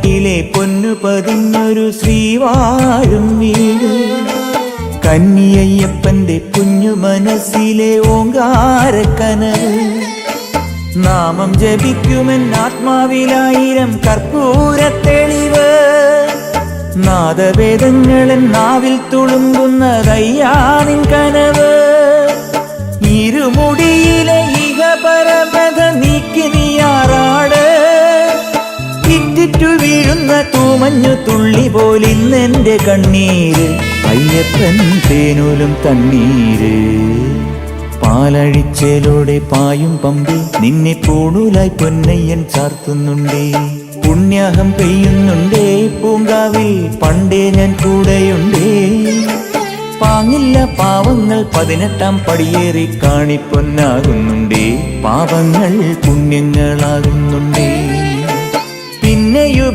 വീട്ടിലെ പൊന്നു പതിഞ്ഞൊരു ശ്രീവാഴും വീട്, കന്നിയയ്യപ്പന്റെ കുഞ്ഞു മനസ്സിലെ ഓങ്കാരക്കനവ്. നാമം ജപിക്കുമെൻ ആത്മാവിലായിരം കർപ്പൂരത്തെളിവ്, നാദവേദങ്ങളൻ നാവിൽ തുളുമ്പുന്നതയ്യാനിൻ കനവ്. ഇരുമുടിയിലെ ഇഹപരമത നീക്കി നീയാറാട്, ഇറ്റിറ്റു വീഴുന്ന തൂമഞ്ഞു തുള്ളി പോലിന്നെന്റെ കണ്ണീര്, അയ്യപ്പൻ തേനൂലും തണ്ണീര്. പാലഴിച്ചേലോടെ പായും പമ്പി നിന്നെ പൂണൂലായി പൊന്നയ്യൻ ചാർത്തുന്നുണ്ടേ. പുണ്യാഹം പെയ്യുന്നുണ്ടേ പൂങ്കാവിൽ പണ്ടേ ഞാൻ കൂടെയുണ്ടേ. പാങ്ങില്ല പാവങ്ങൾ 18-ാം പടിയേറി കാണിപ്പൊന്നാകുന്നുണ്ടേ, പാപങ്ങൾ പുണ്യങ്ങളാകുന്നുണ്ടേ. പിന്നെയും